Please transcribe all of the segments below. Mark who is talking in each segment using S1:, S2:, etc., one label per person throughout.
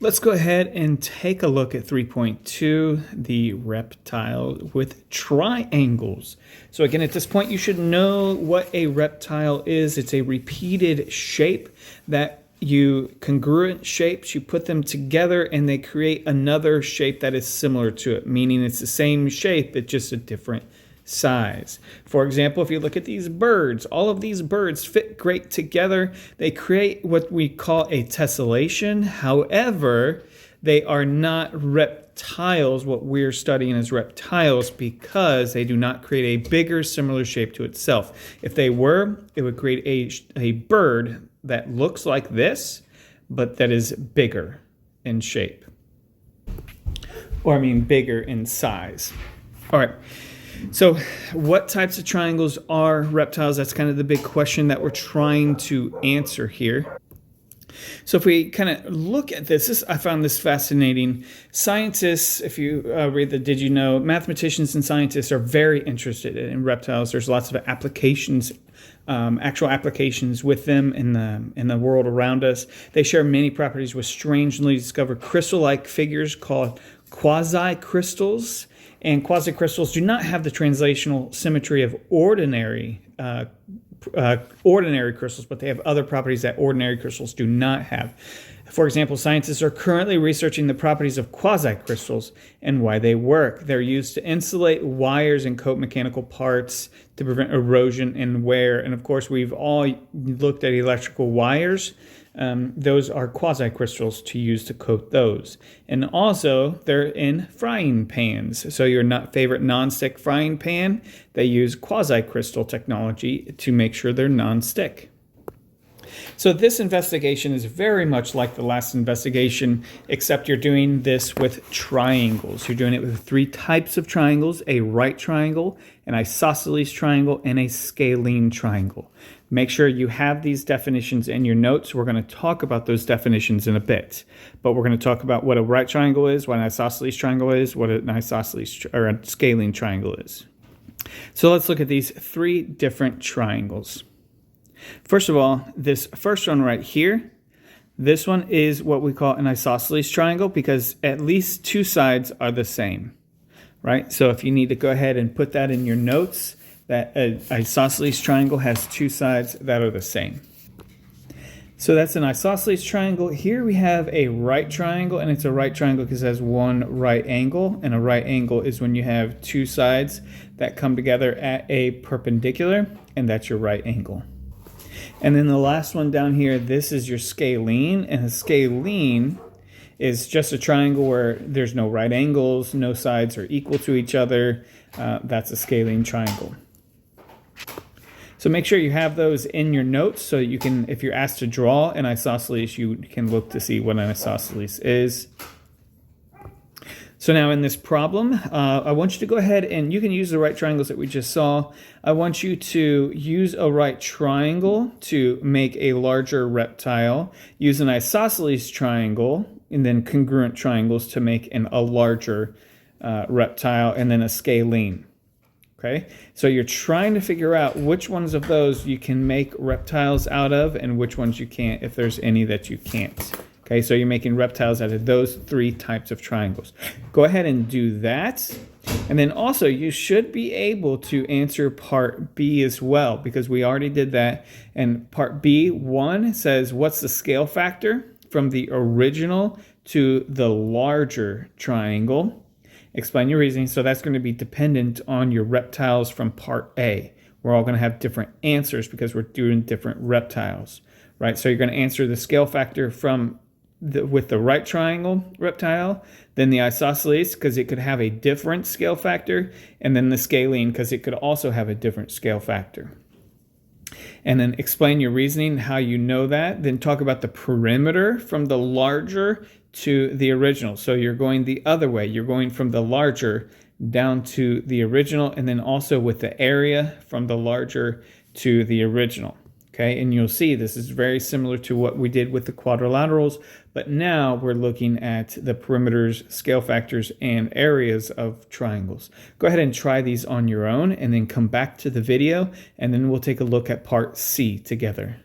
S1: Let's go ahead and take a look at 3.2, the reptile with triangles. So again, at this point, you should know what a reptile is. It's a repeated shape that congruent shapes, you put them together and they create another shape that is similar to it, meaning it's the same shape, but just a different size. For example, if you look at these birds, all of these birds fit great together. They create what we call a tessellation. However, they are not reptiles, what we're studying as reptiles, because they do not create a bigger similar shape to itself. If they were, it would create a bird that looks like this, but that is bigger in shape. Or I mean bigger in size. All right. So what types of triangles are reptiles? That's kind of the big question that we're trying to answer here. So if we kind of look at this, I found this fascinating. Scientists, if you read the Did You Know, mathematicians and scientists are very interested in reptiles. There's lots of applications, actual applications with them in the world around us. They share many properties with strangely discovered crystal-like figures called quasi-crystals. And quasi-crystals do not have the translational symmetry of ordinary crystals, but they have other properties that ordinary crystals do not have. For example, scientists are currently researching the properties of quasi-crystals and why they work. They're used to insulate wires and coat mechanical parts to prevent erosion and wear. And of course, we've all looked at electrical wires. Those are quasi-crystals to use to coat those. And also, they're in frying pans. So your favorite non-stick frying pan, they use quasi-crystal technology to make sure they're non-stick. So this investigation is very much like the last investigation, except you're doing this with triangles. You're doing it with three types of triangles: a right triangle, an isosceles triangle, and a scalene triangle. Make sure you have these definitions in your notes. We're going to talk about those definitions in a bit, but we're going to talk about what a right triangle is, what an isosceles triangle is, what an isosceles or a scalene triangle is. So let's look at these three different triangles. First of all, this first one right here, this one is what we call an isosceles triangle because at least two sides are the same, right? So if you need to go ahead and put that in your notes, that an isosceles triangle has two sides that are the same. So that's an isosceles triangle. Here we have a right triangle, and it's a right triangle because it has one right angle, and a right angle is when you have two sides that come together at a perpendicular, and that's your right angle. And then the last one down here, this is your scalene, and a scalene is just a triangle where there's no right angles, no sides are equal to each other. That's a scalene triangle. So make sure you have those in your notes so you can, if you're asked to draw an isosceles, you can look to see what an isosceles is. So now in this problem, I want you to go ahead and you can use the right triangles that we just saw. I want you to use a right triangle to make a larger reptile, use an isosceles triangle, and then congruent triangles to make a larger reptile, and then a scalene. Okay, so you're trying to figure out which ones of those you can make reptiles out of and which ones you can't, if there's any that you can't. Okay, so you're making reptiles out of those three types of triangles. Go ahead and do that. And then also you should be able to answer part B as well, because we already did that. And part B1 says, what's the scale factor from the original to the larger triangle? Explain your reasoning. So that's going to be dependent on your reptiles from part A. We're all going to have different answers because we're doing different reptiles, right? So you're going to answer the scale factor from with the right triangle reptile, then the isosceles because it could have a different scale factor, and then the scalene because it could also have a different scale factor. And then explain your reasoning, how you know that. Then talk about the perimeter from the larger to the original. So you're going the other way. You're going from the larger down to the original, and then also with the area from the larger to the original. Okay, and you'll see this is very similar to what we did with the quadrilaterals, but now we're looking at the perimeters, scale factors, and areas of triangles. Go ahead and try these on your own, and then come back to the video, and then we'll take a look at part C together.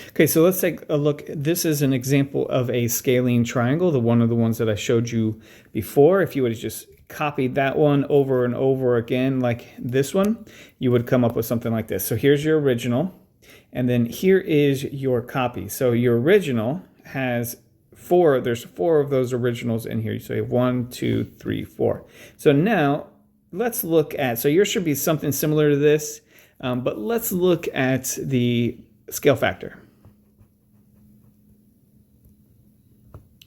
S1: Okay, so let's take a look. This is an example of a scalene triangle, one of the ones that I showed you before. If you would have just copied that one over and over again like this one, you would come up with something like this. So here's your original, and then here is your copy. So your original has there's four of those originals in here. So you have 1, 2, 3, 4. So now let's look at, so yours should be something similar to this, but let's look at the scale factor.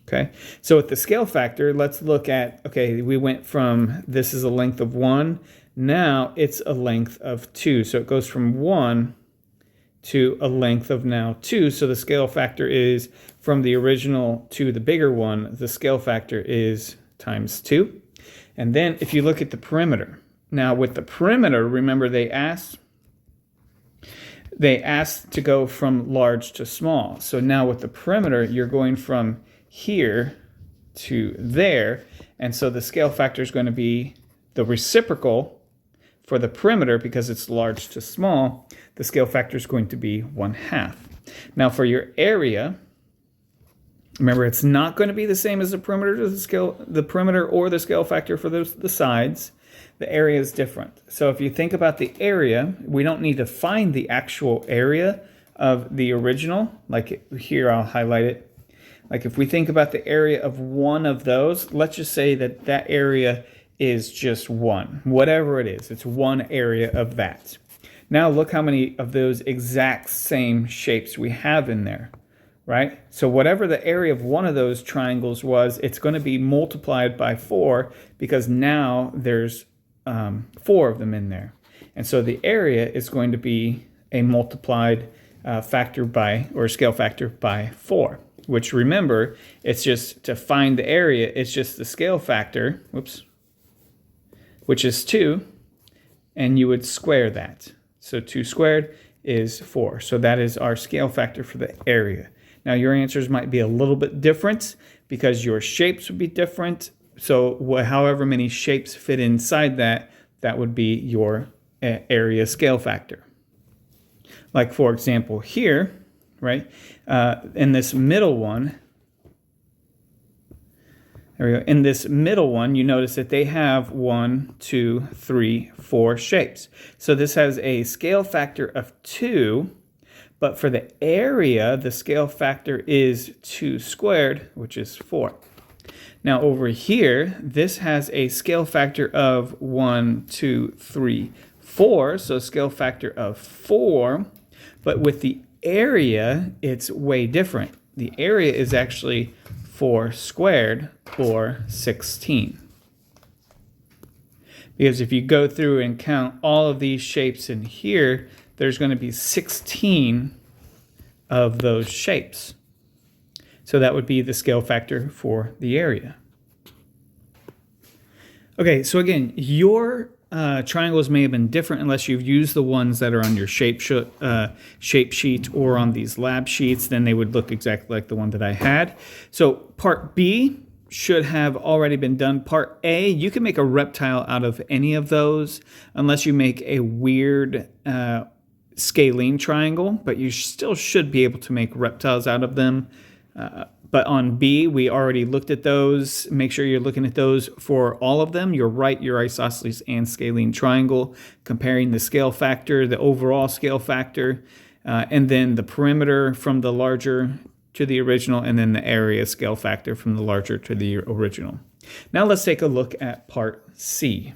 S1: Okay, so with the scale factor, let's look at, okay, we went from, this is a length of 1, now it's a length of 2. So it goes from 1 to a length of now 2. So the scale factor is from the original to the bigger one, the scale factor is times 2. And then if you look at the perimeter, now with the perimeter, remember they asked to go from large to small. So now with the perimeter, you're going from here to there. And so the scale factor is going to be the reciprocal for the perimeter because it's large to small. The scale factor is going to be 1/2. Now for your area, remember it's not going to be the same as the perimeter or the scale factor for the sides. The area is different. So if you think about the area, we don't need to find the actual area of the original. Like here, I'll highlight it. Like if we think about the area of one of those, let's just say that that area is just 1. Whatever it is, it's one area of that. Now look how many of those exact same shapes we have in there, right? So whatever the area of one of those triangles was, it's going to be multiplied by 4 because now there's 4 of them in there. And so the area is going to be a multiplied factor by, or scale factor by 4, which remember, it's just to find the area, it's just the scale factor, which is 2, and you would square that. So 2 squared is 4. So that is our scale factor for the area. Now your answers might be a little bit different because your shapes would be different. So however many shapes fit inside that, that would be your area scale factor. Like for example here, right, in this middle one, there we go. In this middle one, you notice that they have 1, 2, 3, 4 shapes. So this has a scale factor of 2, but for the area, the scale factor is 2 squared, which is 4. Now over here, this has a scale factor of 1, 2, 3, 4, so scale factor of 4, but with the area, it's way different. The area is actually 4 squared, or 16. Because if you go through and count all of these shapes in here, there's going to be 16 of those shapes. So that would be the scale factor for the area. Okay, so again, your triangles may have been different unless you've used the ones that are on your shape sheet or on these lab sheets. Then they would look exactly like the one that I had. So part B should have already been done. Part A, you can make a reptile out of any of those unless you make a weird scalene triangle, but you still should be able to make reptiles out of them. But on B, we already looked at those. Make sure you're looking at those for all of them. Your right, your isosceles and scalene triangle, comparing the scale factor, the overall scale factor, and then the perimeter from the larger to the original, and then the area scale factor from the larger to the original. Now let's take a look at part C.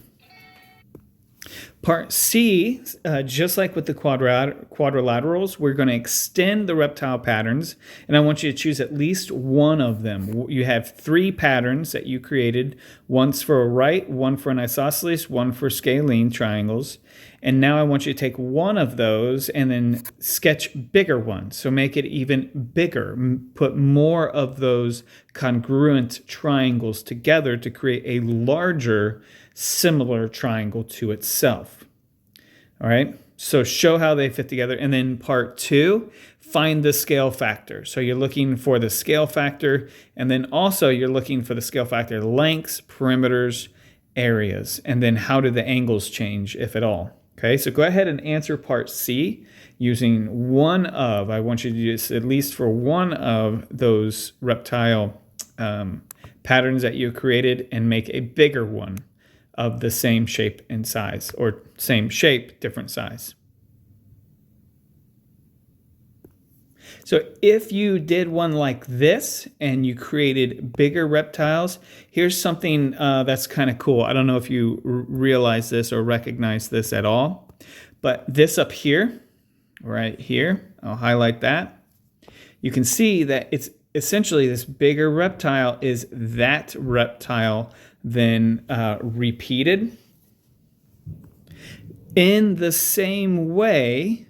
S1: Part C, just like with the quadrilaterals, we're going to extend the reptile patterns, and I want you to choose at least one of them. You have 3 patterns that you created, one's for a right, one for an isosceles, one for scalene triangles, and now I want you to take one of those and then sketch bigger ones. So make it even bigger, put more of those congruent triangles together to create a larger similar triangle to itself. All right, so show how they fit together. And then part 2, find the scale factor. So you're looking for the scale factor, and then also you're looking for the scale factor lengths, perimeters, areas, and then how do the angles change, if at all. Okay, so go ahead and answer part C using one of, I want you to use at least for one of those reptile patterns that you created and make a bigger one of the same shape and size, or same shape, different size. So if you did one like this and you created bigger reptiles, here's something that's kind of cool. I don't know if you realize this or recognize this at all, but this up here, right here, I'll highlight that. You can see that it's essentially this bigger reptile is that reptile then repeated in the same way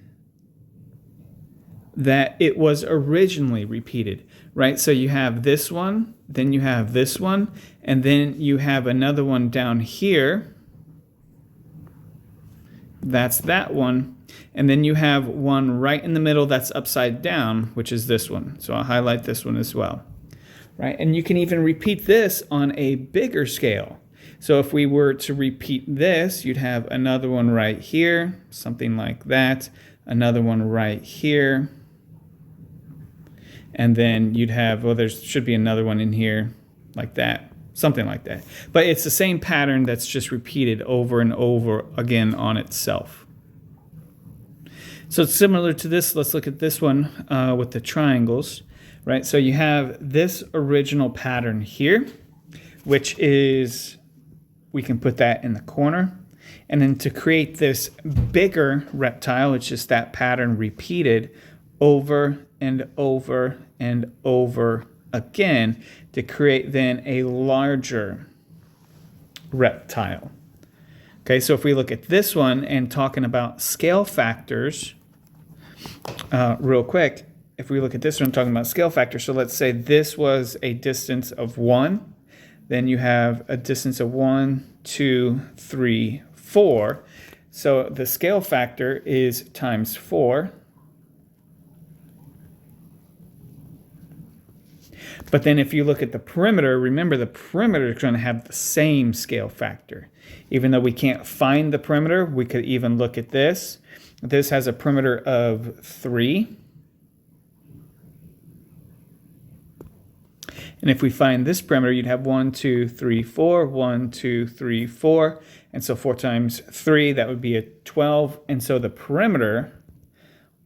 S1: that it was originally repeated, right? So you have this one, then you have this one, and then you have another one down here. That's that one. And then you have one right in the middle that's upside down, which is this one. So I'll highlight this one as well, right? And you can even repeat this on a bigger scale. So if we were to repeat this, you'd have another one right here, something like that, another one right here, and then you'd have, well, there should be another one in here like that, something like that. But it's the same pattern that's just repeated over and over again on itself. So it's similar to this. Let's look at this one with the triangles, right? So you have this original pattern here, which is, we can put that in the corner. And then to create this bigger reptile, it's just that pattern repeated over and over and over again to create then a larger reptile. Okay, so if we look at this one and talking about scale factors, real quick, if we look at this one talking about scale factors, so let's say this was a distance of 1, then you have a distance of 1, 2, 3, 4. So the scale factor is times 4. But then if you look at the perimeter, remember the perimeter is going to have the same scale factor. Even though we can't find the perimeter, we could even look at this. This has a perimeter of 3. And if we find this perimeter, you'd have 1, 2, 3, 4, 1, 2, 3, 4. And so 4 times 3, that would be a 12. And so the perimeter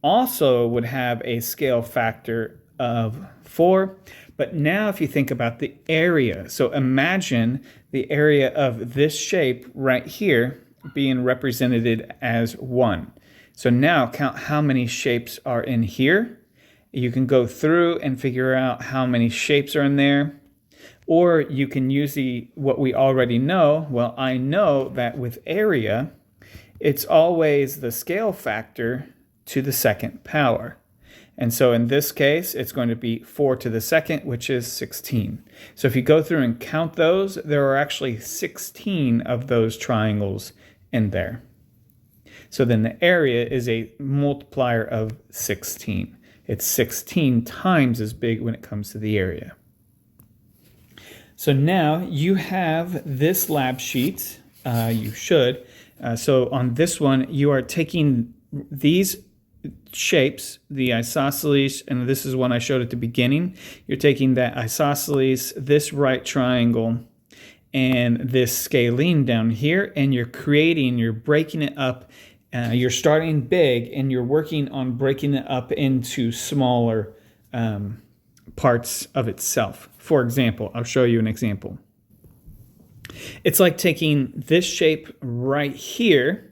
S1: also would have a scale factor of 4. But now if you think about the area, so imagine the area of this shape right here being represented as 1. So now count how many shapes are in here. You can go through and figure out how many shapes are in there. Or you can use what we already know. Well, I know that with area, it's always the scale factor to the second power. And so in this case, it's going to be 4 to the second, which is 16. So if you go through and count those, there are actually 16 of those triangles in there. So then the area is a multiplier of 16. It's 16 times as big when it comes to the area. So now you have this lab sheet. You should. So on this one, you are taking these shapes, the isosceles, and this is one I showed at the beginning. You're taking that isosceles, this right triangle, and this scalene down here, and you're breaking it up. You're starting big, and you're working on breaking it up into smaller parts of itself. For example, I'll show you an example. It's like taking this shape right here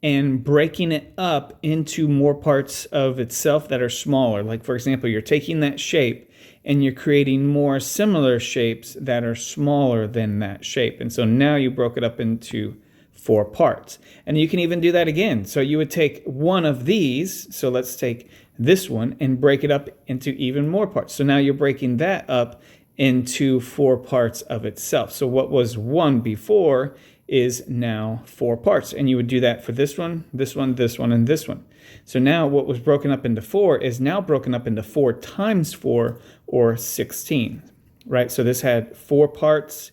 S1: and breaking it up into more parts of itself that are smaller. Like, for example, you're taking that shape and you're creating more similar shapes that are smaller than that shape. And so now you broke it up into 4 parts. And you can even do that again. So you would take one of these, so let's take this one, and break it up into even more parts. So now you're breaking that up into 4 parts of itself. So what was 1 before is now 4 parts. And you would do that for this one, this one, this one, and this one. So now what was broken up into 4 is now broken up into 4 times 4, or 16, right? So this had 4 parts,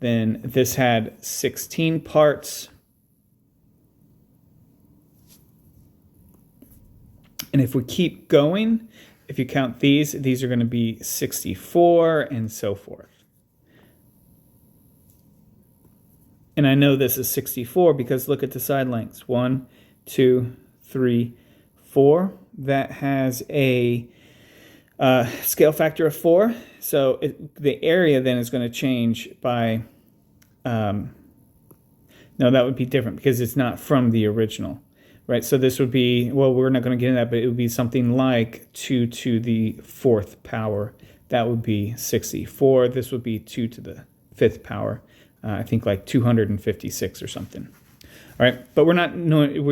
S1: then this had 16 parts. And if we keep going, if you count these are going to be 64 and so forth. And I know this is 64 because look at the side lengths. 1, 2, 3, 4. That has a scale factor of 4. So the area then is going to change by, no, that would be different because it's not from the original, right? So this would be, well, we're not going to get into that, but it would be something like 2 to the 4th power. That would be 64. This would be 2 to the 5th power. I think like 256 or something. All right, but we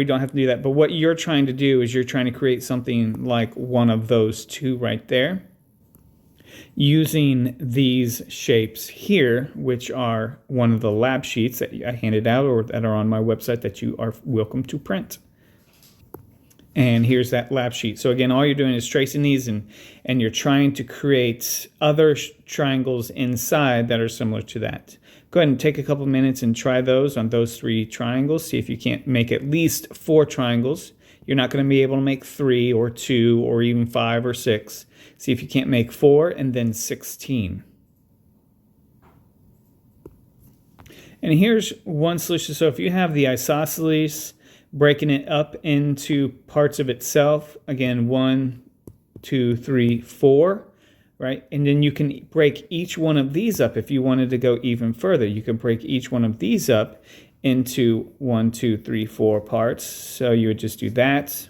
S1: don't have to do that. But what you're trying to do is you're trying to create something like one of those two right there using these shapes here, which are one of the lab sheets that I handed out or that are on my website that you are welcome to print. And here's that lab sheet. So again, all you're doing is tracing these and you're trying to create other triangles inside that are similar to that. Go ahead and take a couple minutes and try those on those 3 triangles. See if you can't make at least 4 triangles. You're not going to be able to make 3 or 2 or even 5 or 6. See if you can't make 4 and then 16. And here's one solution. So if you have the isosceles, breaking it up into parts of itself, again, 1, 2, 3, 4. Right? And then you can break each one of these up if you wanted to go even further. You can break each one of these up into 1, 2, 3, 4 parts. So you would just do that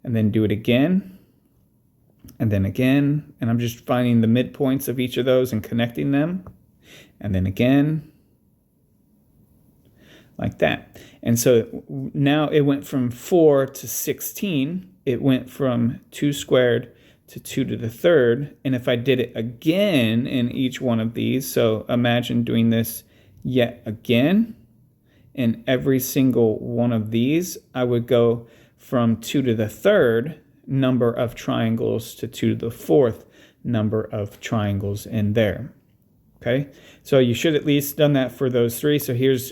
S1: and then do it again and then again. And I'm just finding the midpoints of each of those and connecting them. And then again, like that. And so now it went from 4 to 16. It went from 2 squared to 2 to the 3rd. And if I did it again in each one of these, so imagine doing this yet again in every single one of these, I would go from 2 to the 3rd number of triangles to 2 to the 4th number of triangles in there. Okay, so you should at least done that for those 3. So here's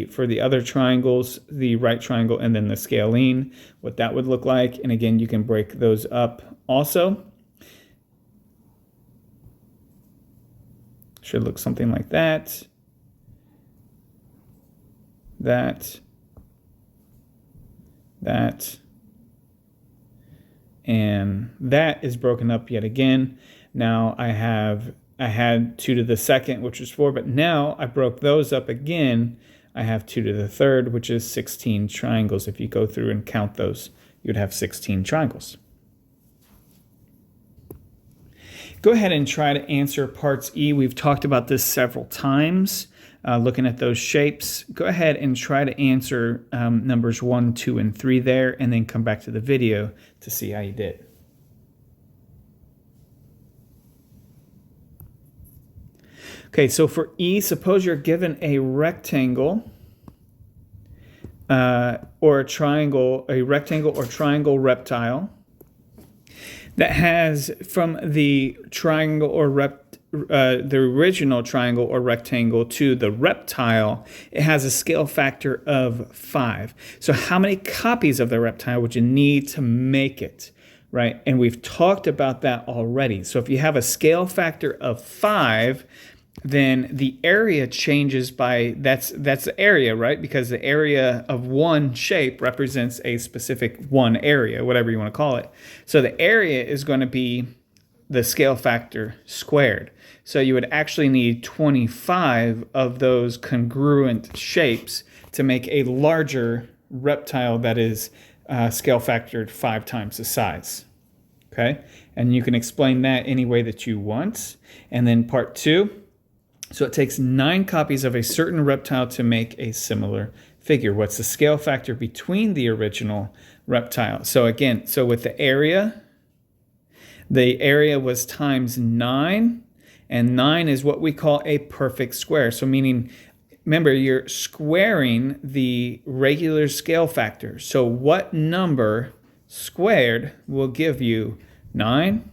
S1: for the other triangles, the right triangle and then the scalene, what that would look like. And again, you can break those up also. Should look something like that. That. And that is broken up yet again. Now I had 2 to the 2nd, which is 4, but now I broke those up again. I have 2 to the 3rd, which is 16 triangles. If you go through and count those, you'd have 16 triangles. Go ahead and try to answer parts E. We've talked about this several times, looking at those shapes. Go ahead and try to answer numbers 1, 2, and 3 there, and then come back to the video to see how you did. Okay, so for E, suppose you're given a rectangle or a triangle, a rectangle or triangle reptile that has from the triangle or the original triangle or rectangle to the reptile, it has a scale factor of 5. So how many copies of the reptile would you need to make it, right? And we've talked about that already. So if you have a scale factor of 5, then the area changes by, that's the area, right? Because the area of one shape represents a specific one area, whatever you want to call it. So the area is going to be the scale factor squared. So you would actually need 25 of those congruent shapes to make a larger reptile that is scale factored 5 times the size. Okay, and you can explain that any way that you want. And then part 2. So it takes 9 copies of a certain reptile to make a similar figure. What's the scale factor between the original reptile? So again, so with the area was times 9, and 9 is what we call a perfect square. So meaning, remember, you're squaring the regular scale factor. So what number squared will give you 9?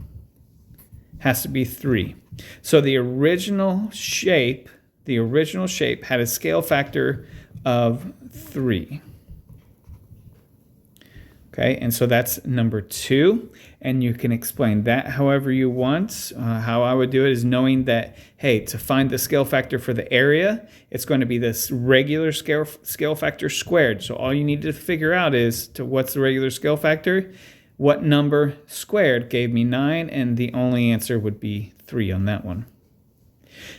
S1: Has to be 3. So the original shape had a scale factor of 3. Okay, and so that's number 2, and you can explain that however you want. How I would do it is knowing that, hey, to find the scale factor for the area, it's going to be this regular scale factor squared. So all you need to figure out is what's the regular scale factor? What number squared gave me 9, and the only answer would be 3 on that one.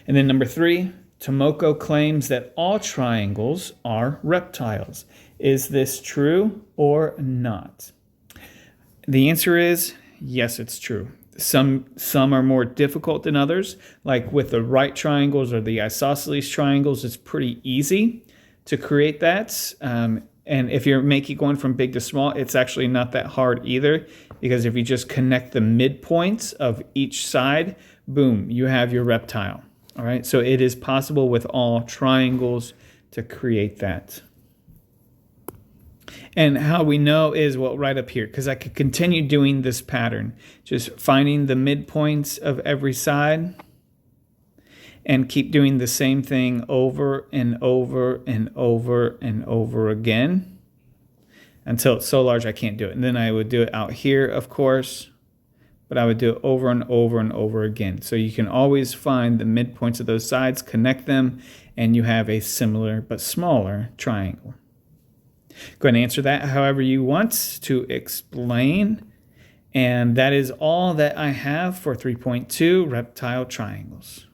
S1: And then number 3, Tomoko claims that all triangles are reptiles. Is this true or not? The answer is yes, it's true. Some are more difficult than others. Like with the right triangles or the isosceles triangles, it's pretty easy to create that. And if you're going from big to small, it's actually not that hard either, because if you just connect the midpoints of each side, boom, you have your reptile. All right, so it is possible with all triangles to create that. And how we know is, well, right up here, because I could continue doing this pattern, just finding the midpoints of every side and keep doing the same thing over and over and over and over again until it's so large I can't do it. And then I would do it out here, of course, but I would do it over and over and over again. So you can always find the midpoints of those sides, connect them, and you have a similar but smaller triangle. Go ahead and answer that however you want to explain. And that is all that I have for 3.2 reptile triangles.